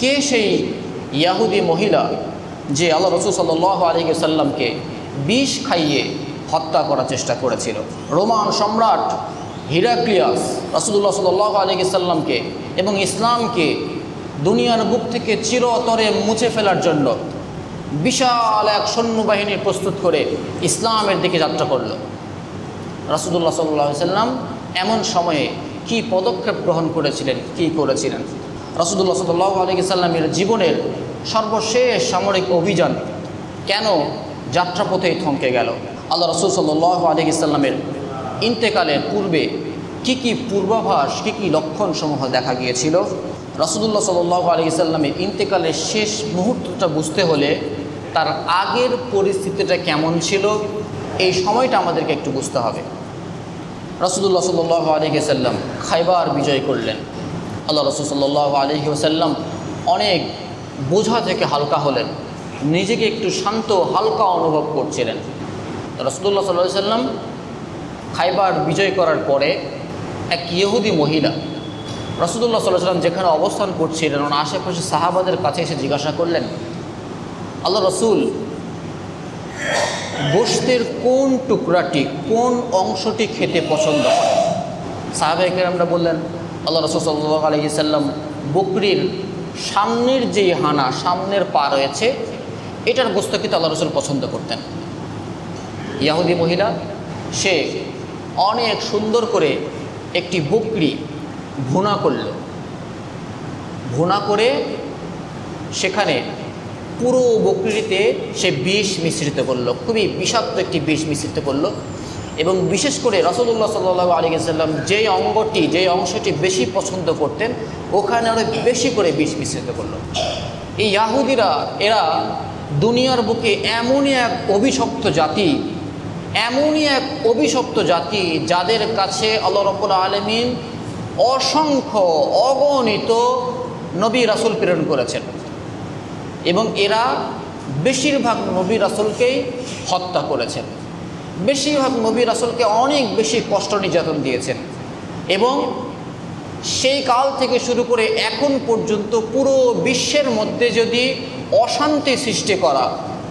কে সেই ইয়াহুদি মহিলা যে আল্লাহ রাসূল সাল্লাল্লাহু আলাইহি ওয়াসাল্লামকে বিষ খাইয়ে হত্যা করার চেষ্টা করেছিল? রোমান সম্রাট হিরাক্লিয়াস রাসূলুল্লাহ সাল্লাল্লাহু আলাইহি ওয়াসাল্লামকে এবং ইসলামকে দুনিয়ার বুক থেকে চিরতরে মুছে ফেলার জন্য বিশাল এক সৈন্যবাহিনী প্রস্তুত করে ইসলামের দিকে যাত্রা করল। রাসূলুল্লাহ সাল্লাল্লাহু আলাইহি ওয়াসাল্লাম এমন সময়ে কি পদক্ষেপ গ্রহণ করেছিলেন, কি করেছিলেন? রাসূলুল্লাহ সাল্লাল্লাহু আলাইহি ওয়াসাল্লামের জীবনের সর্বশেষ সামরিক অভিযান কেন যাত্রাপথেই থমকে গেল? আল্লাহ রাসূল সাল্লাল্লাহু আলাইহি ওয়াসাল্লামের ইন্তেকালের পূর্বে কি পূর্বাভাস, কি লক্ষণসমূহ দেখা গিয়েছিল? রাসূলুল্লাহ সাল্লাল্লাহু আলাইহি ওয়াসাল্লামের ইন্তেকালের শেষ মুহূর্তটা বুঝতে হলে তার আগের পরিস্থিতিটা কেমন ছিল, এই সময়টা আমাদেরকে একটু বুঝতে হবে। রাসূলুল্লাহ সাল্লাল্লাহু আলাইহি ওয়াসাল্লাম খায়বার বিজয় করলেন। আল্লাহ রাসূল সাল্লাল্লাহু আলাইহি ওয়াসাল্লাম অনেক বোঝা থেকে হালকা হলেন, নিজেকে একটু শান্ত হালকা অনুভব করছিলেন। রাসূলুল্লাহ সাল্লাল্লাহু আলাইহি ওয়াসাল্লাম খায়বার বিজয় করার পরে এক ইহুদি মহিলা রাসূলুল্লাহ সাল্লাল্লাহু আলাইহি ওয়াসাল্লাম যেখানে অবস্থান করছিলেন ওনার আশেপাশে সাহাবাদের কাছে এসে জিজ্ঞাসা করলেন, আল্লাহ রাসূল, গোশতের কোন টুকরাটি, কোন অংশটি খেতে পছন্দ করেন? সাহাবায়ে কেরামরা বললেন, আল্লাহ রাসূল সাল্লাল্লাহু আলাইহি ওয়াসাল্লাম বকরির সামনের যেই হানা, সামনের পা রয়েছে, এটার গোশত খেতে আল্লাহ রাসূল পছন্দ করতেন। ইহুদি মহিলা সে অনেক সুন্দর করে একটি বকরি ভুনা করল, ভুনা করে সেখানে পুরো বকরিতে সে বিষ মিশ্রিত করলো, খুবই বিষাক্ত একটি বিষ মিশ্রিত করলো। এবং বিশেষ করে রাসূলুল্লাহ সাল্লাল্লাহু আলাইহি ওয়াসাল্লাম যেই অংশটি বেশি পছন্দ করতেন ওখানে আরও বেশি করে বিষ মিশ্রিত করলো। এই ইয়াহুদিরা এরা দুনিয়ার বুকে এমনই এক অভিশপ্ত জাতি যাদের কাছে আল্লাহ রাব্বুল আলামিন অসংখ্য অগণিত নবী রাসূল প্রেরণ করেছেন এবং এরা বেশিরভাগ নবী রাসূলকেই হত্যা করেছেন, বেশিরভাগ নবী রাসূলকে অনেক বেশি কষ্ট নির্যাতন দিয়েছেন। এবং সেই কাল থেকে শুরু করে এখন পর্যন্ত পুরো বিশ্বের মধ্যে যদি অশান্তি সৃষ্টি করা,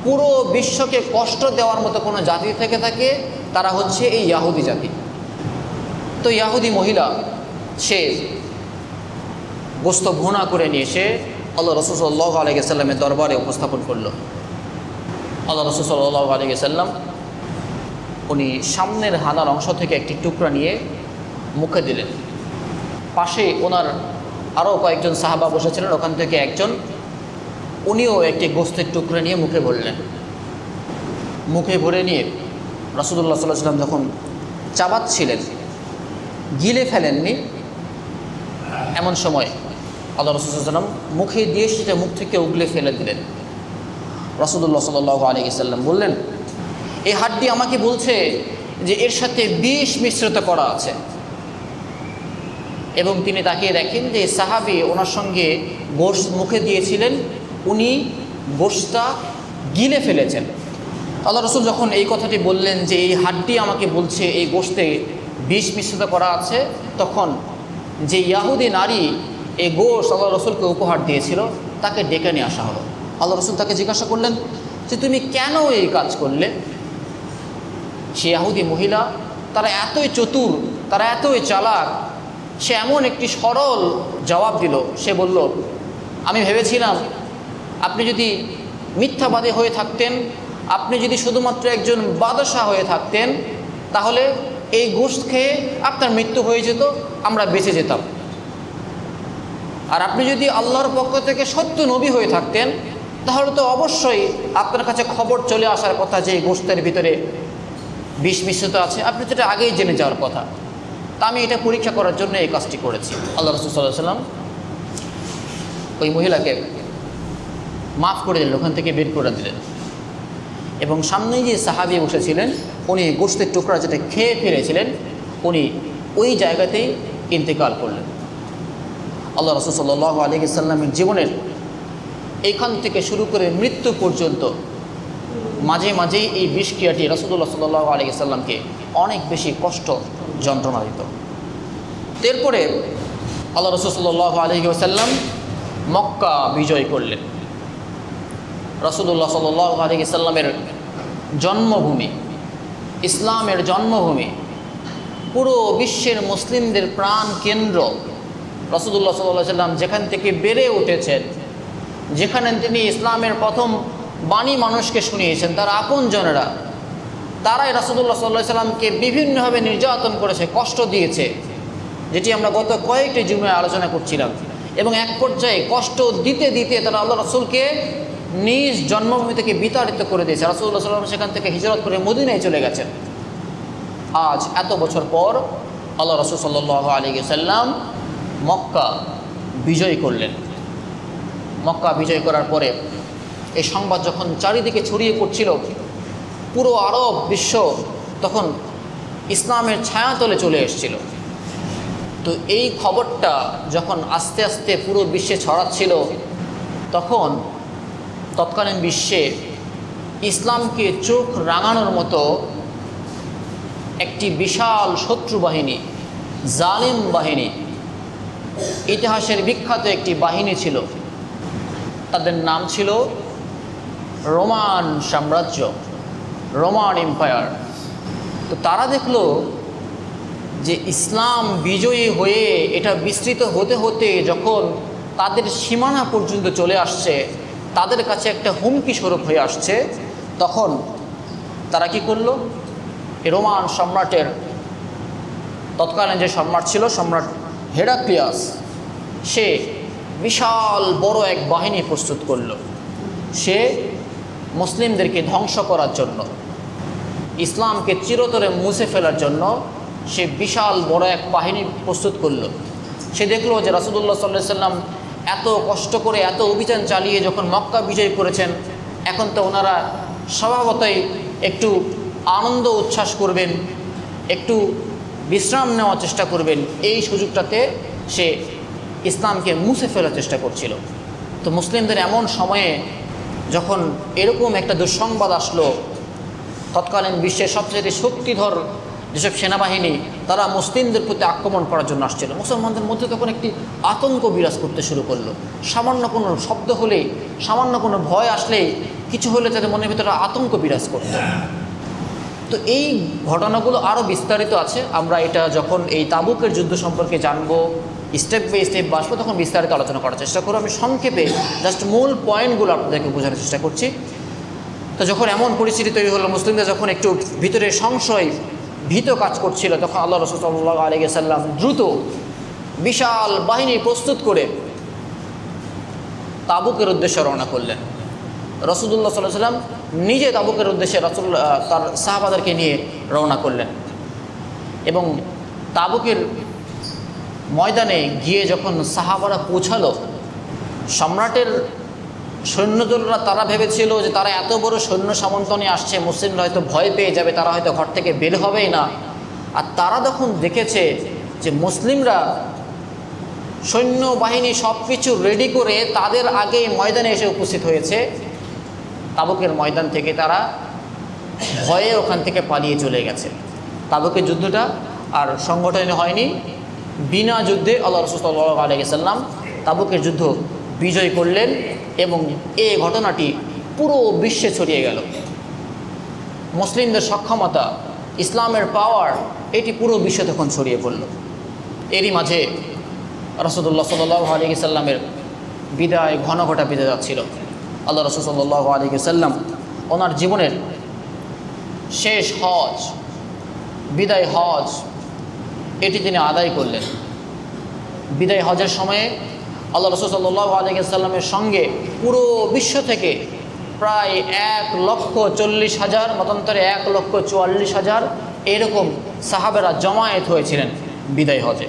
পুরো বিশ্বকে কষ্ট দেওয়ার মতো কোনো জাতি থেকে থাকে তারা হচ্ছে এই ইয়াহুদি জাতি। তো ইয়াহুদি মহিলা সে গোশত ভুনা করে নিয়ে এসে আল্লাহ রাসূল সাল্লাল্লাহু আলাইহি ওয়াসাল্লামের দরবারে উপস্থাপন করল। আল্লাহ রাসূল সাল্লাল্লাহু আলাইহি ওয়াসাল্লাম উনি সামনের হানার অংশ থেকে একটি টুকরা নিয়ে মুখে দিলেন। পাশে ওনার আরও কয়েকজন সাহাবা বসেছিলেন, ওখান থেকে একজন উনিও একটি গোশতের টুকরা নিয়ে মুখে ভরলেন। মুখে ভরে নিয়ে রাসূলুল্লাহ সাল্লাল্লাহু আলাইহি ওয়াসাল্লাম যখন চাবাচ্ছিলেন, গিলে ফেলেননি, এমন সময় আল্লাহ রাসূল সাল্লাল্লাহু আলাইহি ওয়াসাল্লাম মুখে দিয়ে সেটা মুখ থেকে উগলে ফেলে দিলেন। রাসূলুল্লাহ সাল্লাল্লাহু আলাইহি ওয়াসাল্লাম বললেন, এই হাড্ডি আমাকে বলছে যে এর সাথে বিষ মিশ্রিত করা আছে। এবং তিনি তাকিয়ে দেখেন যে সাহাবী ওনার সঙ্গে গোশত মুখে দিয়েছিলেন, উনি গোশতটা গিলে ফেলেছেন। আল্লাহ রাসূল যখন এই কথাটি বললেন যে এই হাড্ডি আমাকে বলছে এই গোশতে বিষ মিশ্রিত করা আছে, তখন যে ইয়াহুদি নারী এই গোশত আল্লাহ রাসূলকে উপহার দিয়েছিল তাকে ডেকে নিয়ে আসা হলো। আল্লাহ রাসূল তাকে জিজ্ঞাসা করলেন যে তুমি কেন এই কাজ করলে? সে ইয়াহুদি মহিলা, তারা এতই চতুর, তারা এতই চালাক, সে এমন একটি সরল জবাব দিল। সে বলল, আমি ভেবেছিলাম আপনি যদি মিথ্যাবাদী হয়ে থাকতেন, আপনি যদি শুধুমাত্র একজন বাদশাহ হয়ে থাকতেন, তাহলে এই গোশত খেয়ে আপনার মৃত্যু হয়ে যেত, আমরা বেঁচে যেতাম। আর আপনি যদি আল্লাহর পক্ষ থেকে সত্য নবী হয়ে থাকতেন, তাহলে তো অবশ্যই আপনার কাছে খবর চলে আসার কথা যে এই গোশতের ভিতরে বিষ মিশ্রিত আছে, আপনি তো এটা আগেই জেনে যাওয়ার কথা। তা আমি এটা পরীক্ষা করার জন্য এই কাজটি করেছি। আল্লাহ রাসূল সাল্লাল্লাহু আলাইহি ওয়াসাল্লাম ওই মহিলাকে মাফ করে দিলেন, ওখান থেকে বের করে দিলেন। এবং সামনেই যে সাহাবী বসেছিলেন উনি গোশতের টুকরা যেটা খেয়ে ফেলেছিলেন, উনি ওই জায়গাতেই ইন্তেকাল করলেন। আল্লাহ রাসূল সাল্লাল্লাহু আলাইহি ওয়াসাল্লামের জীবনের এইখান থেকে শুরু করে মৃত্যু পর্যন্ত মাঝে মাঝেই এই বিষক্রিয়াটি রাসূলুল্লাহ সাল্লাল্লাহু আলাইহি ওয়াসাল্লামকে অনেক বেশি কষ্ট যন্ত্রণা দিত। এরপরে আল্লাহ রাসূল সাল্লাল্লাহু আলাইহি ওয়াসাল্লাম মক্কা বিজয় করলেন। রাসূলুল্লাহ সাল্লাল্লাহু আলাইহি সাল্লামের জন্মভূমি, ইসলামের জন্মভূমি, পুরো বিশ্বের মুসলিমদের প্রাণ কেন্দ্র রাসূলুল্লাহ সাল্লাল্লাহু আলাইহি সাল্লাম যেখান থেকে বেড়ে উঠেছেন, যেখানে তিনি ইসলামের প্রথম বাণী মানুষকে শুনিয়েছেন, তার আপনজনেরা তারাই রাসূলুল্লাহ সাল্লাল্লাহু আলাইহি সাল্লামকে বিভিন্নভাবে নির্যাতন করেছে, কষ্ট দিয়েছে, যেটি আমরা গত কয়েকটি জুমায় আলোচনা করছিলাম। এবং এক পর্যায়ে কষ্ট দিতে দিতে তারা আল্লাহ রাসূলকে নিজ জন্মভূমি থেকে বিতাড়িত করে দিয়েছে। রাসূলুল্লাহ সাল্লাল্লাহু আলাইহি ওয়াসাল্লাম সেখান থেকে হিজরত করে মদিনায় চলে গেছেন। আজ এত বছর পর আল্লাহ রাসূল সাল্লাল্লাহু আলাইহি ওয়াসাল্লাম মক্কা বিজয় করলেন। মক্কা বিজয় করার পরে এই সংবাদ যখন চারিদিকে ছড়িয়ে পড়ছিল, পুরো আরব বিশ্ব তখন ইসলামের ছায়াতলে চলে এসেছিল। তো এই খবরটা যখন আস্তে আস্তে পুরো বিশ্বে ছড়াচ্ছিল, তখন তৎকালীন বিশ্বে ইসলামকে চোখ রাঙানোর মতো একটি বিশাল শত্রু বাহিনী, জালিম বাহিনী, ইতিহাসের বিখ্যাত একটি বাহিনী ছিল। তাদের নাম ছিল রোমান সাম্রাজ্য, রোমান এম্পায়ার। তো তারা দেখলো যে ইসলাম বিজয়ী হয়ে এটা বিস্তৃত হতে হতে যখন তাদের সীমানা পর্যন্ত চলে আসছে, তাদের কাছে একটা হুমকি স্বরূপ হয়ে আসছে, তখন তারা কি করলো? রোমান সম্রাটের তৎকালীন যে সম্রাট ছিল, সম্রাট হেরাক্লিয়াস, সে বিশাল বড় এক বাহিনী প্রস্তুত করলো। সে মুসলিমদেরকে ধ্বংস করার জন্য, ইসলামকে চিরতরে মুছে ফেলার জন্য সে বিশাল বড় এক বাহিনী প্রস্তুত করলো। সে দেখলো যে রাসূলুল্লাহ সাল্লাল্লাহু আলাইহি ওয়াসাল্লাম এত কষ্ট করে এত অভিযান চালিয়ে যখন মক্কা বিজয় করেছেন, এখন তো ওনারা স্বভাবতই একটু আনন্দ উচ্ছ্বাস করবেন, একটু বিশ্রাম নেওয়ার চেষ্টা করবেন। এই সুযোগটাতে সে ইসলামকে মুছে ফেলার চেষ্টা করছিল। তো মুসলিমদের এমন সময়ে যখন এরকম একটা দুঃসংবাদ আসলো, তৎকালীন বিশ্বের সবচেয়ে শক্তিধর যেসব সেনাবাহিনী তারা মুসলিমদের প্রতি আক্রমণ করার জন্য আসছিল, মুসলমানদের মধ্যে তখন একটি আতঙ্ক বিরাজ করতে শুরু করলো। সামান্য কোনো শব্দ হলেই, সামান্য কোনো ভয় আসলেই, কিছু হলে তাদের মনের ভিতরে আতঙ্ক বিরাজ করত। তো এই ঘটনাগুলো আরও বিস্তারিত আছে। আমরা এটা যখন এই তাবুকের যুদ্ধ সম্পর্কে জানবো, স্টেপ বাই স্টেপ আসবো, তখন বিস্তারিত আলোচনা করার চেষ্টা করবো। আমি সংক্ষেপে জাস্ট মূল পয়েন্টগুলো আপনাদেরকে বোঝানোর চেষ্টা করছি। তো যখন এমন পরিস্থিতি তৈরি হলো, মুসলিমদের যখন একটু ভিতরে সংশয়, ভীত কাজ করছিল, তখন আল্লাহ রাসূল সাল্লাল্লাহু আলাইহি ওয়াসাল্লাম দ্রুত বিশাল বাহিনী প্রস্তুত করে তাবুকের উদ্দেশ্যে রওনা করলেন। রাসূলুল্লাহ সাল্লাল্লাহু আলাইহি ওয়াসাল্লাম নিজে তাবুকের উদ্দেশ্যে তার সাহাবাদেরকে নিয়ে রওনা করলেন। এবং তাবুকের ময়দানে গিয়ে যখন সাহাবারা পৌঁছালো, সম্রাটের সৈন্যদলরা তারা ভেবেছিল যে তারা এত বড় সৈন্য সামন্ত নিয়ে আসছে, মুসলিমরা হয়তো ভয় পেয়ে যাবে, তারা হয়তো ঘর থেকে বের হবেই না। আর তারা যখন দেখেছে যে মুসলিমরা সৈন্যবাহিনী সব কিছু রেডি করে তাদের আগে ময়দানে এসে উপস্থিত হয়েছে, তাবুকের ময়দান থেকে তারা ভয়ে ওখান থেকে পালিয়ে চলে গেছে। তাবুকের যুদ্ধটা আর সংগঠন হয়নি। বিনা যুদ্ধে আল্লাহ রাসূল সাল্লাল্লাহু আলাইহি ওয়াসাল্লাম তাবুকের যুদ্ধ বিজয় করলেন এবং এই ঘটনাটি পুরো বিশ্বে ছড়িয়ে গেল। মুসলিমদের সক্ষমতা, ইসলামের পাওয়ার, এটি পুরো বিশ্বে তখন ছড়িয়ে পড়ল। এরই মাঝে রাসূলুল্লাহ সাল্লাল্লাহু আলাইহি ওয়াসাল্লামের বিদায় ঘন ঘটা বেজে যাচ্ছিল। আল্লাহ রাসূল সাল্লাল্লাহু আলাইহি ওয়াসাল্লাম ওনার জীবনের শেষ হজ, বিদায় হজ, এটি তিনি আদায় করলেন। বিদায় হজের সময়ে আল্লাহ রাসূল সাল্লাল্লাহু আলাইহি ওয়াসাল্লামের সঙ্গে পুরো বিশ্ব থেকে প্রায় 1,40,000, মতান্তরে 1,44,000 এরকম সাহাবেরা জমায়েত হয়েছিলেন বিদায় হজে।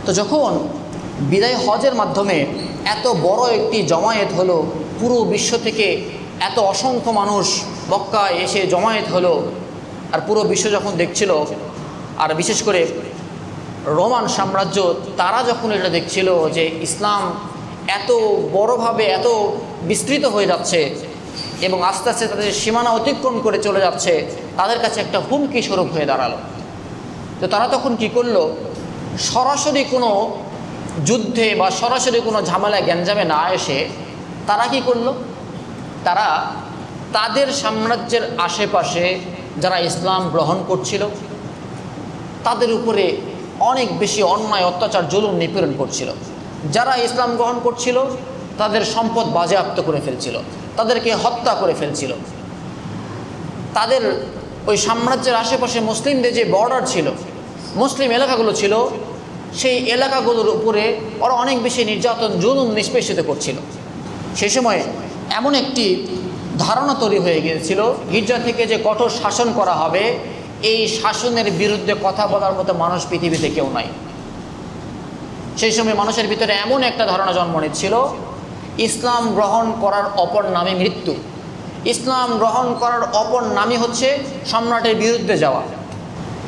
তো যখন বিদায় হজের মাধ্যমে এত বড় একটি জমায়েত হলো, পুরো বিশ্ব থেকে এত অসংখ্য মানুষ মক্কায় এসে জমায়েত হলো, আর পুরো বিশ্ব যখন দেখছিল, আর বিশেষ করে রোমান সাম্রাজ্য তারা যখন এটা দেখছিল যে ইসলাম এত বড়ভাবে এত বিস্তৃত হয়ে যাচ্ছে এবং আস্তে আস্তে তাদের সীমানা অতিক্রম করে চলে যাচ্ছে, তাদের কাছে একটা হুমকি স্বরূপ হয়ে দাঁড়ালো। তো তারা তখন কি করলো? সরাসরি কোনো যুদ্ধে বা সরাসরি কোনো ঝামেলায় গ্যাঞ্জামে না এসে তারা কি করলো, তারা তাদের সাম্রাজ্যের আশেপাশে যারা ইসলাম গ্রহণ করছিল তাদের উপরে অনেক বেশি অন্যায় অত্যাচার জুলুম নিপীড়ন করছিল। যারা ইসলাম গ্রহণ করছিল তাদের সম্পদ বাজেয়াপ্ত করে ফেলছিল, তাদেরকে হত্যা করে ফেলছিল। তাদের ওই সাম্রাজ্যের আশেপাশে মুসলিমদের যে বর্ডার ছিল, মুসলিম এলাকাগুলো ছিল, সেই এলাকাগুলোর উপরে ওরা অনেক বেশি নির্যাতন জুলুম নিষ্পেষিত করছিল। সেই সময় এমন একটি ধারণা তৈরি হয়ে গিয়েছিল গির্জা থেকে যে কঠোর শাসন করা হবে, এই শাসনের বিরুদ্ধে কথা বলার মতো মানুষ পৃথিবীতে কেউ নাই। সেই সময় মানুষের ভিতরে এমন একটা ধারণা জন্ম নিচ্ছিল, ইসলাম গ্রহণ করার অপর নামে মৃত্যু, ইসলাম গ্রহণ করার অপর নামই হচ্ছে সম্রাটের বিরুদ্ধে যাওয়া।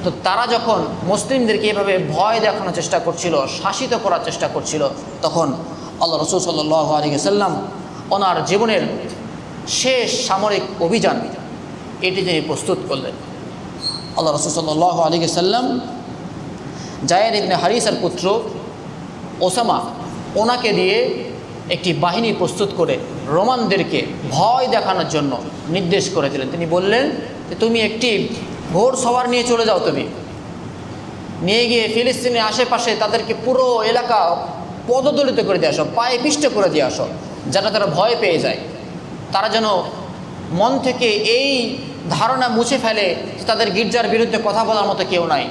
তো তারা যখন মুসলিমদেরকে এভাবে ভয় দেখানোর চেষ্টা করছিল, শাসিত করার চেষ্টা করছিল, তখন আল্লাহ রাসূল সাল্লাল্লাহু আলাইহি ওয়াসাল্লাম ওনার জীবনের শেষ সামরিক অভিযান এটি তিনি প্রস্তুত করলেন। আল্লাহ রাসূল সাল্লাল্লাহু আলাইহি ওয়াসাল্লাম যায়েদ ইবনে হারিসার পুত্র ওসামা ওনাকে দিয়ে একটি বাহিনী প্রস্তুত করে রোমানদেরকে ভয় দেখানোর জন্য নির্দেশ করে দিলেন। তিনি বললেন যে তুমি একটি ঘোড় সওয়ার নিয়ে চলে যাও, তুমি নিয়ে গিয়ে ফিলিস্তিনের আশেপাশে তাদেরকে পুরো এলাকা পদদলিত করে দিয়ে আসো, পায়ে পিষ্ট করে দিয়ে আসো, যাতে তারা ভয় পেয়ে যায়, তারা যেন মন থেকে এই ধারণা মুছে ফেলে যে তাদের গির্জার বিরুদ্ধে কথা বলার মতো কেউ নাই,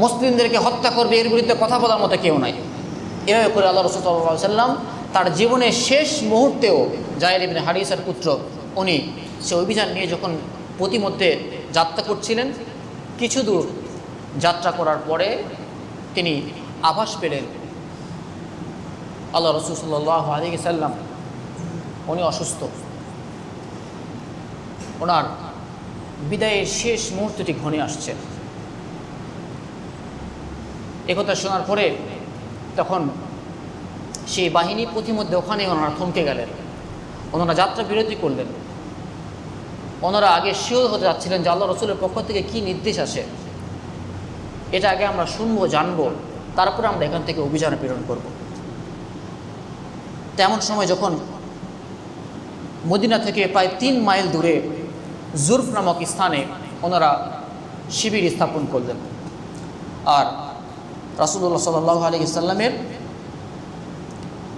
মুসলিমদেরকে হত্যা করবে এর বিরুদ্ধে কথা বলার মতো কেউ নাই। এভাবে করে আল্লাহ রাসূল সাল্লাল্লাহু আলাইহি ওয়াসাল্লাম তার জীবনের শেষ মুহূর্তেও যায়েদ ইবনে হারিসার পুত্র উনি সে অভিযান নিয়ে যখন প্রতিমধ্যে যাত্রা করছিলেন, কিছু দূর যাত্রা করার পরে তিনি আভাস পেলেন আল্লাহ রাসূল সাল্লাল্লাহু আলাইহি ওয়াসাল্লাম উনি অসুস্থ, ওনার বিদায়ের শেষ মুহূর্তটি ঘনিয়ে আসছে। একথা শোনার পরে তখন সেই বাহিনী প্রতিমধ্যে ওখানে ওনারা থমকে গেলেন, ওনারা যাত্রা বিরতি করলেন। ওনারা আগে শিওর হতে যাচ্ছিলেন যে আল্লাহ রসুলের পক্ষ থেকে কী নির্দেশ আসে, এটা আগে আমরা শুনবো, জানবো, তারপরে আমরা এখান থেকে অভিযান প্রেরণ করব। তেমন সময় যখন মদিনা থেকে প্রায় 3 মাইল দূরে জুরফ নামক স্থানে ওনারা শিবির স্থাপন করলেন, আর রাসূলুল্লাহ সাল্লাল্লাহু আলাইহি ওয়াসাল্লামের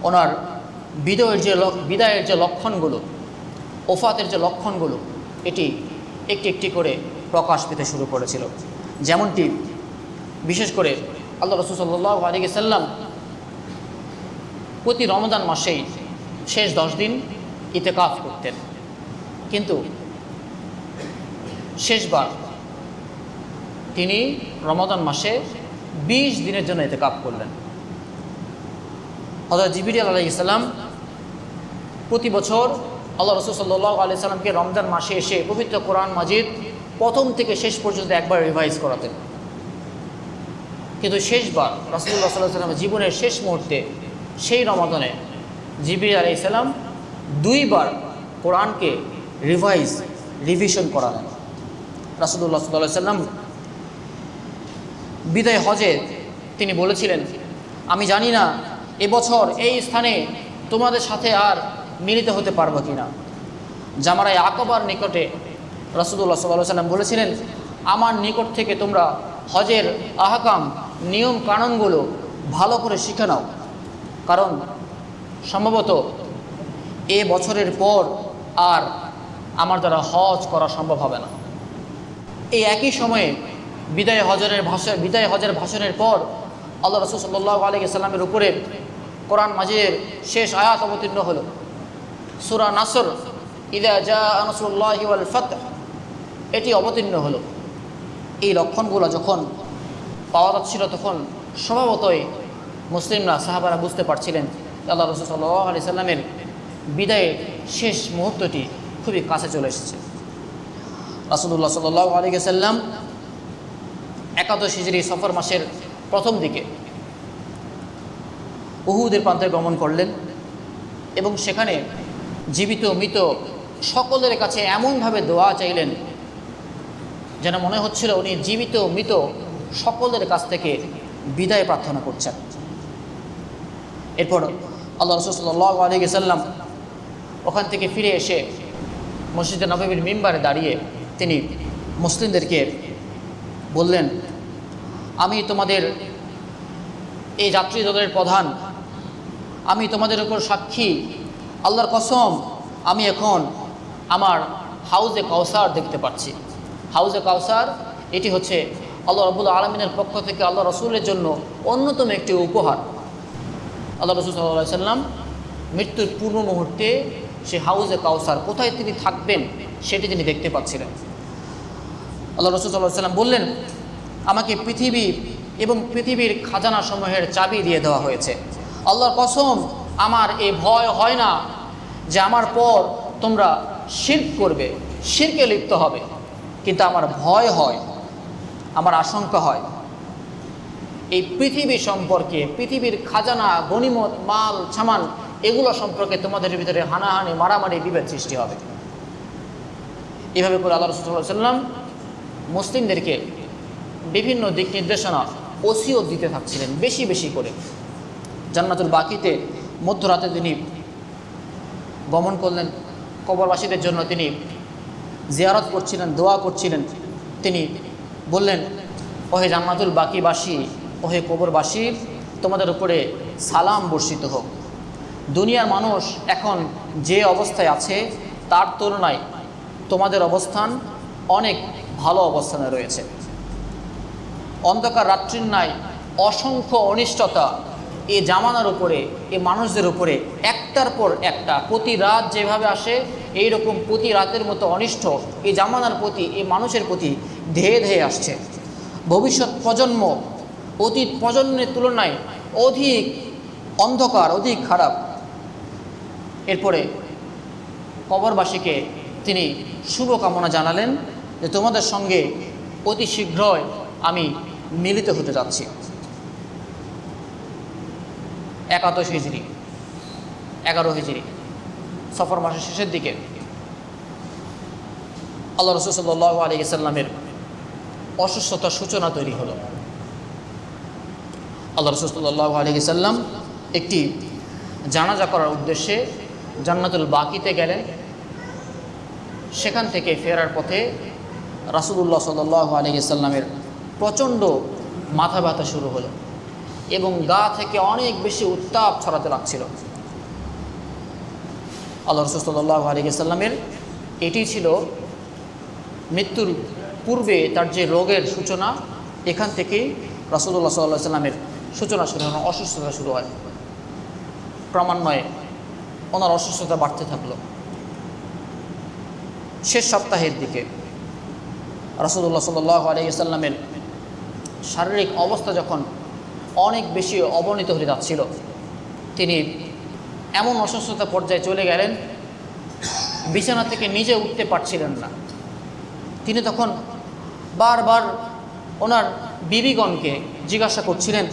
ওনার বিদায়ের যে লক্ষণগুলো, ওফাতের যে লক্ষণগুলো, এটি একটি একটি করে প্রকাশ পেতে শুরু করেছিল। যেমনটি বিশেষ করে আল্লাহ রাসূল সাল্লাল্লাহু আলাইহি ওয়াসাল্লাম প্রতি রমজান মাসেই শেষ 10 দিন ইতিকাফ করতেন, কিন্তু শেষবার তিনি রমজান মাসে 20 দিনের জন্য ইতিকাফ করলেন। হযরত জিবরিল আলাইহিস সালাম প্রতি বছর আল্লাহ রাসূল সাল্লাল্লাহু আলাইহি সাল্লামকে রমজান মাসে এসে পবিত্র কোরআন মাজিদ প্রথম থেকে শেষ পর্যন্ত একবার রিভাইজ করাতেন, কিন্তু শেষবার রাসূলুল্লাহ সাল্লাল্লাহু আলাইহি সাল্লামের জীবনের শেষ মুহূর্তে সেই রমাদানে জিবরিল আলাইহিস সালাম 2 বার কোরআনকে রিভিশন করালেন। রাসূলুল্লাহ সাল্লাল্লাহু আলাইহি সাল্লাম বিদায় হজে তিনি বলেছিলেন, আমি জানি না এবছর এই স্থানে তোমাদের সাথে আর মিলিত হতে পারবো কিনা। জামারায়ে আকবার নিকটে রাসূলুল্লাহ সাল্লাল্লাহু আলাইহি সাল্লাম বলেছিলেন, আমার নিকট থেকে তোমরা হজের আহকাম, নিয়ম কানুনগুলো ভালো করে শিখে নাও, কারণ সম্ভবত এ বছরের পর আর আমার দ্বারা হজ করা সম্ভব হবে না। এই একই সময়ে বিদায় হজের ভাষণের পর আল্লাহ রাসূল সাল্লাল্লাহু আলাইহি ওয়াসাল্লামের উপরে কোরআন মাজিদের শেষ আয়াত অবতীর্ণ হলো, সূরা নাসর, ইযা জাআ নাসরুল্লাহি ওয়াল ফাতহ, এটি অবতীর্ণ হলো। এই লক্ষণগুলো যখন পাওয়া যাচ্ছিল তখন স্বভাবতই মুসলিমরা, সাহাবারা বুঝতে পারছিলেন আল্লাহ রাসূল সাল্লাল্লাহু আলাইহি ওয়াসাল্লামের বিদায়ের শেষ মুহূর্তটি খুবই কাছে চলে এসেছে। রাসূলুল্লাহ সাল্লাল্লাহু আলাইহি ওয়াসাল্লাম 81 হিজরি সফর মাসের প্রথম দিকে উহুদের প্রান্তে গমন করলেন এবং সেখানে জীবিত মৃত সকলের কাছে এমনভাবে দোয়া চাইলেন যেন মনে হচ্ছিল উনি জীবিত মৃত সকলের কাছ থেকে বিদায় প্রার্থনা করছেন। এরপর আল্লাহ রাসূল সাল্লাল্লাহু আলাইহি ওয়াসাল্লাম ওখান থেকে ফিরে এসে মসজিদে নববীর মিম্বারে দাঁড়িয়ে তিনি মুসলিমদেরকে বললেন, আমি তোমাদের এই যাত্রী দলের প্রধান, আমি তোমাদের উপর সাক্ষী, আল্লাহর কসম আমি এখন আমার হাউজে কাউসার দেখতে পাচ্ছি। হাউজে কাউসার এটি হচ্ছে আল্লাহ রাব্বুল আলামিনের পক্ষ থেকে আল্লাহ রসুলের জন্য অন্যতম একটি উপহার। আল্লাহ রসুল সাল্লাল্লাহু আলাইহি ওয়াসাল্লাম মৃত্যুর পূর্ব মুহূর্তে সে হাউজে কাউসার কোথায় তিনি থাকবেন সেটি তিনি দেখতে পাচ্ছিলেন। আল্লাহ রসুল সাল্লাল্লাহু আলাইহি ওয়াসাল্লাম বললেন, আমাকে পৃথিবী এবং পৃথিবীর খাজানা সমূহের চাবি দিয়ে দেওয়া হয়েছে। আল্লাহর কসম আমার এই ভয় হয় না যে আমার পর তোমরা শিরক করবে, শিরকে লিপ্ত হবে, কিন্তু আমার ভয় হয়, আমার আশঙ্কা হয় এই পৃথিবী সম্পর্কে, পৃথিবীর খাজানা, গনিমত, মাল, সামান এগুলো সম্পর্কে তোমাদের ভিতরে হানাহানি, মারামারি, বিভেদ সৃষ্টি হবে। এভাবে করে আল্লাহ রাসূল সাল্লাল্লাহু আলাইহি ওয়াসাল্লাম মুসলিমদেরকে বিভিন্ন দিক নির্দেশনা ওসিয়ত দিতে থাকছিলেন বেশি বেশি করে। জান্নাতুল বাকিতে মধ্যরাতে তিনি গমন করলেন, কবরবাসীদের জন্য তিনি জিয়ারত করছিলেন, দোয়া করছিলেন। তিনি বললেন, ওহে জান্নাতুল বাকিবাসী, ওহে কবরবাসী, তোমাদের উপরে সালাম বর্ষিত হোক। দুনিয়ার মানুষ এখন যে অবস্থায় আছে তার তুলনায় তোমাদের অবস্থান অনেক ভালো অবস্থানে রয়েছে। অন্ধকার রাত্রির ন্যায় অসংখ্য অনিষ্টতা এই জামানার উপরে, এই মানুষদের উপরে একটার পর একটা প্রতি রাত যেভাবে আসে এই রকম প্রতি রাতের মতো অনিষ্ট এই জামানার প্রতি, এই মানুষের প্রতি ধেয়ে ধেয়ে আসছে। ভবিষ্যৎ প্রজন্ম অতীত প্রজন্মের তুলনায় অধিক অন্ধকার, অধিক খারাপ। এরপরে কবরবাসীকে তিনি শুভকামনা জানালেন যে তোমাদের সঙ্গে অতি শীঘ্রই আমি মিলিত হতে যাচ্ছি। 81 হিজরি, 11 হিজরি, সফর মাসের শেষের দিকে আল্লাহ রাসূল সাল্লাল্লাহু আলাইহি ওয়াসাল্লামের অসুস্থতার সূচনা তৈরি হলো। আল্লাহ রাসূল সাল্লাল্লাহু আলাইহি ওয়াসাল্লাম একটি জানাজা করার উদ্দেশ্যে জান্নাতুল বাকিতে গেলেন। সেখান থেকে ফেরার পথে রাসূলুল্লাহ সাল্লাল্লাহু আলাইহি ওয়াসাল্লামের প্রচণ্ড মাথা ব্যথা শুরু হলো এবং গা থেকে অনেক বেশি উত্তাপ ছড়াতে লাগছিল। আল্লাহ রাসূল সাল্লাল্লাহু আলাইহি ওয়াসাল্লামের এটি ছিল মৃত্যুর পূর্বে তার যে রোগের সূচনা, এখান থেকেই রাসূলুল্লাহ সাল্লাল্লাহু আলাইহি ওয়াসাল্লামের সূচনা শুরু হয়, অসুস্থতা শুরু হয়। ক্রমান্বয়ে ওনার অসুস্থতা বাড়তে থাকলো। শেষ সপ্তাহের দিকে রাসূলুল্লাহ সাল্লাল্লাহু আলাইহি ওয়াসাল্লামের শারীরিক অবস্থা যখন অনেক বেশি অবনীত হয়ে যাচ্ছিল, তিনি এমন অসুস্থতা পর্যায়ে চলে গেলেন বিছানা থেকে নিজে উঠতে পারছিলেন না। তিনি তখন বারবার ওনার বিবিগণকে জিজ্ঞাসা করছিলেন,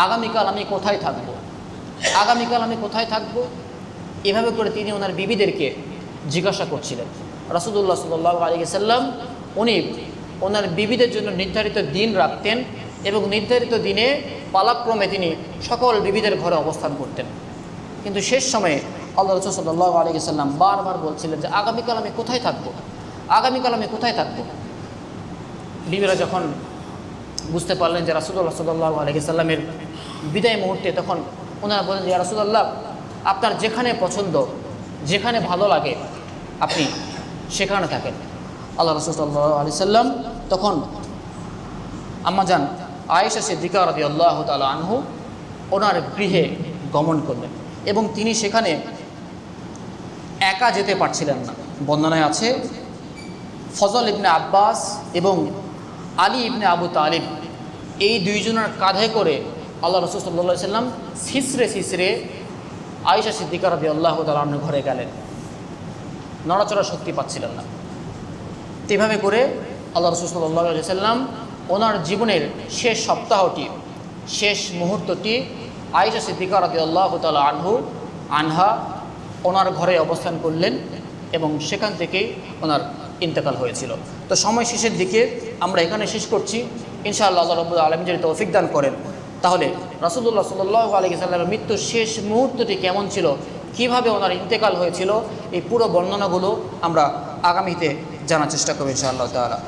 আগামীকাল আমি কোথায় থাকব, আগামীকাল আমি কোথায় থাকব। এভাবে করে তিনি ওনার বিবিদেরকে জিজ্ঞাসা করছিলেন। রাসূলুল্লাহ সাল্লাল্লাহু আলাইহি ওয়াসাল্লাম উনি ওনার বিবিদের জন্য নির্ধারিত দিন রাখতেন এবং নির্ধারিত দিনে পালাক্রমে তিনি সকল বিবিদের ঘরে অবস্থান করতেন। কিন্তু শেষ সময়ে আল্লাহ রাসূল সাল্লাল্লাহু আলাইহি ওয়াসাল্লাম বারবার বলছিলেন যে আগামীকাল আমি কোথায় থাকব, আগামীকাল আমি কোথায় থাকব। বিবিরা যখন বুঝতে পারলেন যে রাসূলুল্লাহ সাল্লাল্লাহু আলাইহি ওয়াসাল্লামের বিদায় মুহূর্তে, তখন ওনারা বলেন যে ইয়া রাসূলুল্লাহ, আপনার যেখানে পছন্দ, যেখানে ভালো লাগে আপনি সেখানে থাকেন। আল্লাহ রাসূল সাল্লাল্লাহু আলাইহি ওয়াসাল্লাম তখন আম্মাজান আয়েশা সিদ্দিকা রাদিয়াল্লাহু তাআলা আনহু ওনার গৃহে গমন করলেন এবং তিনি সেখানে একা যেতে পারছিলেন না। বর্ণনায় আছে ফজল ইবনে আব্বাস এবং আলী ইবনে আবু তালিব এই দুইজনের কাঁধে করে আল্লাহ রাসূল সাল্লাল্লাহু আলাইহি ওয়াসাল্লাম শিশরে শিশরে আয়েশা সিদ্দিকা রাদিয়াল্লাহু তাআলা আনহুর ঘরে গেলেন। নড়াচড়া শক্তি পাচ্ছিলেন না। এভাবে করে আল্লাহ রাসূল সাল্লাল্লাহু আলাইহি ওয়াসাল্লাম ওনার জীবনের শেষ সপ্তাহটি, শেষ মুহূর্তটি আয়েশা সিদ্দিকা রাদিয়াল্লাহু তাআলা আনহা ওনার ঘরে অবস্থান করলেন এবং সেখান থেকেই ওনার ইন্তেকাল হয়েছিল। তো সময় শেষের দিকে আমরা এখানে শেষ করছি। ইনশাআল্লাহ আল্লাহ রাব্বুল আলামিন যদি তৌফিক দান করেন তাহলে রাসূলুল্লাহ সাল্লাল্লাহু আলাইহি সাল্লামের মৃত্যুর শেষ মুহূর্তটি কেমন ছিল, কিভাবে ওনার ইন্তেকাল হয়েছিল, এই পুরো বর্ণনাগুলো আমরা আগামীতে জানার চেষ্টা করব ইনশাআল্লাহ তাআলা।